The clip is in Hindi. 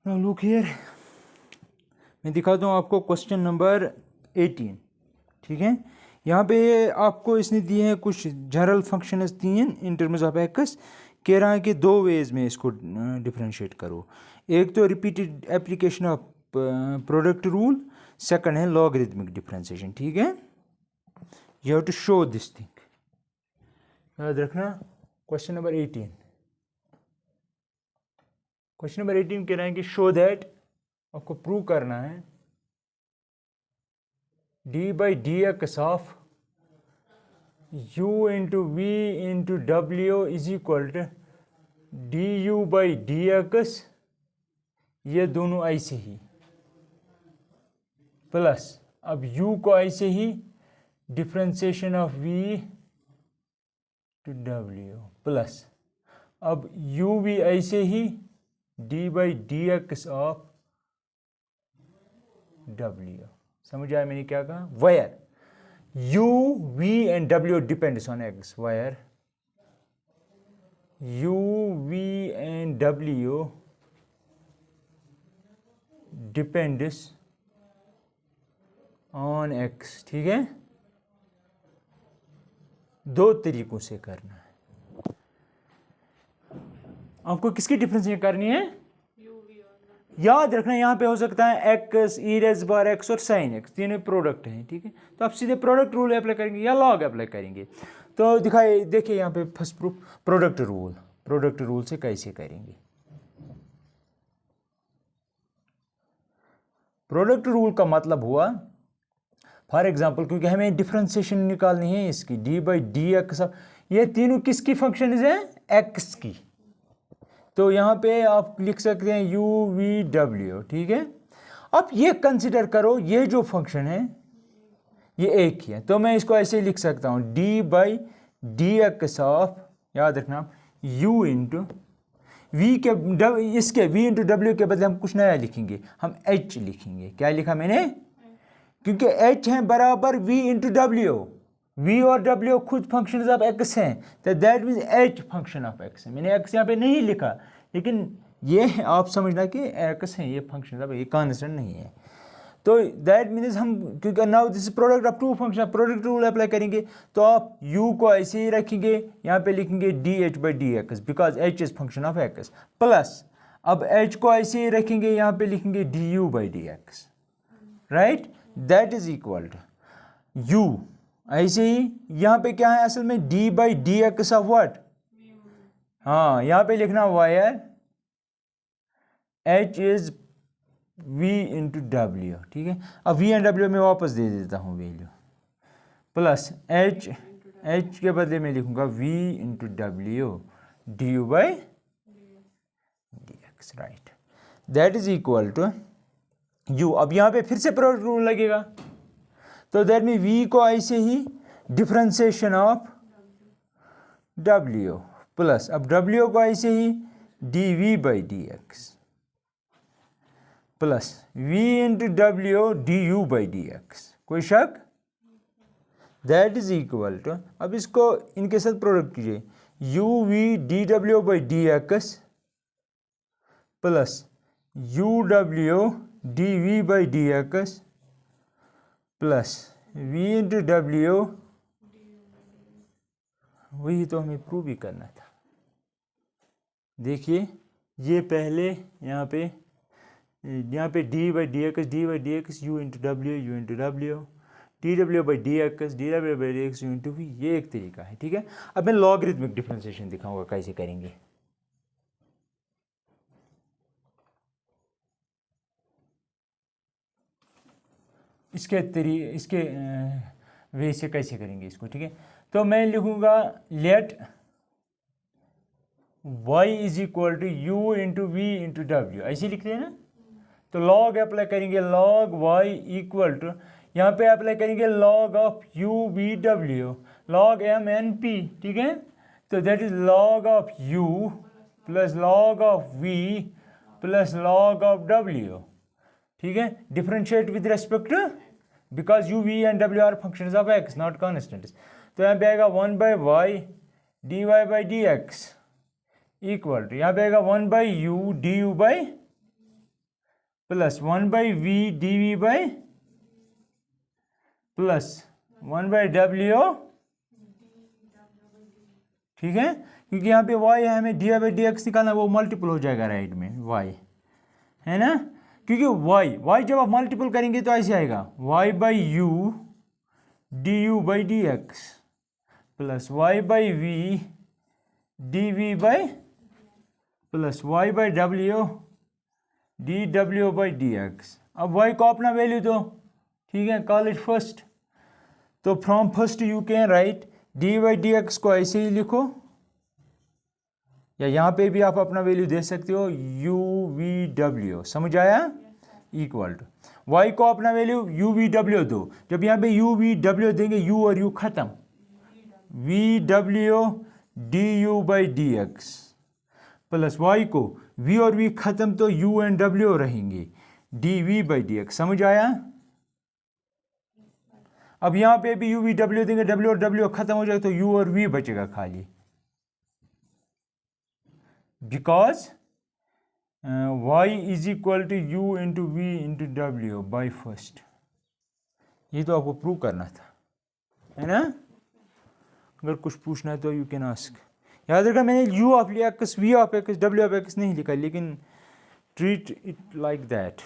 नाउ लुक हियर, मैं दिखाता हूँ आपको क्वेश्चन नंबर 18। ठीक है, यहाँ पे आपको इसने दिए हैं कुछ जनरल फंक्शंस दिए हैं इन टर्म्स ऑफ एक्स। कह रहा है कि दो वेज में इसको डिफरेंशिएट करो। एक तो repeated application of product rule, second है लॉगरिथमिक डिफरेंशिएशन। ठीक है, you have to show this thing, याद रखना। क्वेश्चन नंबर 18, क्वेश्चन नंबर 18 कह रहे हैं कि शो दैट, आपको प्रूव करना है D by D X of u into V into W is equal to D U by D X, ये दोनों ऐसे ही, प्लस अब u को ऐसे ही differentiation of v to w, plus अब u भी ऐसे ही D by D X of w। समझ आया मैंने क्या कहा? Where u, v and w depends on x, where u, v and w depends on x। ठीक है, दो तरीकों से करना है आपको। किसकी डिफरेंशिएशन करनी है? याद रखना यहाँ पे हो सकता है एक्स, ई रेज बार एक्स और साइन एक्स, तीनों प्रोडक्ट हैं। ठीक है, तो आप सीधे प्रोडक्ट रूल अप्लाई करेंगे या लॉग अप्लाई करेंगे। तो दिखाए, देखिए यहाँ पे first proof product rule, product rule से कैसे करेंगे। प्रोडक्ट रूल का मतलब हुआ, फॉर एग्जांपल, क्योंकि हमें डिफरेंशिएशन निकालनी है इसकी, डी बाई डी एक्स, ये तीनों किसकी फंक्शन है? एक्स की। तो यहाँ पे आप लिख सकते हैं u v w। ठीक है, अब ये कंसिडर करो, ये जो फंक्शन है ये एक ही है, तो मैं इसको ऐसे लिख सकता हूँ d by D X of, याद रखना, u इंटू वी के इसके v इंटू डब्ल्यू के बदले हम कुछ नया लिखेंगे, हम h लिखेंगे। क्या लिखा मैंने? क्योंकि h है बराबर v इंटू डब्ल्यू, v और w खुद फंक्शन ऑफ x हैं, तो that means h function of x है। मैंने x यहाँ पे नहीं लिखा, लेकिन ये आप समझना कि x है, ये फंक्शन ऑफ, ये कांस्टेंट नहीं है। तो दैट मीन्स हम, क्योंकि now this product of two function, product rule apply करेंगे, तो आप u को ऐसे ही रखेंगे, यहाँ पे लिखेंगे dh by D x, because h is function of x, plus अब h को ऐसे ही रखेंगे, यहाँ पे लिखेंगे du by D X, right? That is equal to u ऐसे ही, यहाँ पे क्या है असल में, d by D X of what, हाँ यहाँ पे लिखना wire h is v into W. ठीक है, अब v एंड w में वापस दे देता हूँ वैल्यू, प्लस h के बदले में लिखूंगा v into W D U by D X, right? That is equal to u। अब यहाँ पे फिर से प्रोडक्ट रूल लगेगा, तो दैट मीन v को ऐसे ही डिफरेंशिएशन ऑफ w, प्लस अब w को ऐसे ही dv by D X, plus v into W D U by D x. कोई शक? दैट इज इक्वल टू, अब इसको इनके साथ प्रोडक्ट कीजिए, u v D W by D X plus u w D V by D X plus v into W, वही तो हमें प्रूव भी करना था। देखिए, ये पहले यहाँ पे D by D X U into W D W by D X U into V, ये एक तरीका है। ठीक है, अब मैं लॉगरिथमिक डिफरेंशिएशन दिखाऊंगा कैसे करेंगे। इसके वे से कैसे करेंगे इसको। ठीक है, तो मैं लिखूंगा let y is equal to U into V into W, ऐसे लिखते हैं ना। तो लॉग अप्लाई करेंगे, लॉग y इक्वल टू, यहाँ पे अप्लाई करेंगे log of u v w, log m n p। ठीक है, तो that is log of u plus log of v plus log of w। ठीक है, differentiate with respect to, because u v and w are functions of x not constants. तो यहाँ पे आएगा 1 by Y D Y by D X equal to, यहाँ पे आएगा 1 by U D U by plus 1/v/dv plus 1/w, ठीक है, क्योंकि यहाँ पे y है, हमें dy/dx निकालना, वो मल्टीपल हो जाएगा राइट में y, है ना, क्योंकि y जब आप मल्टीपल करेंगे तो ऐसे आएगा y/u du/dx plus y/v dv plus y/w dw/dx। अब y को अपना वैल्यू दो, ठीक है, कॉल इट फर्स्ट। तो from first you can write dy/dx को ऐसे ही लिखो, या यहाँ पे भी आप अपना वैल्यू दे सकते हो u/v/w, समझ आया, इक्वल टू y को अपना वैल्यू u/v/w दो। जब यहाँ पे u/v/w देंगे, u और u खत्म, v/w du/dx प्लस y को v और v खत्म तो u एंड w रहेंगे dv/dx, समझ आया। अब यहाँ पे भी u/v/w देंगे, w और w खत्म हो जाएगा तो u और v बचेगा खाली, because y is equal to u into v into w by first. ये तो आपको प्रूव करना था, है ना। अगर कुछ पूछना है तो यू कैन आस्क। याद रखा, मैंने u of x, v of x, w of x नहीं लिखा, लेकिन ट्रीट इट लाइक दैट।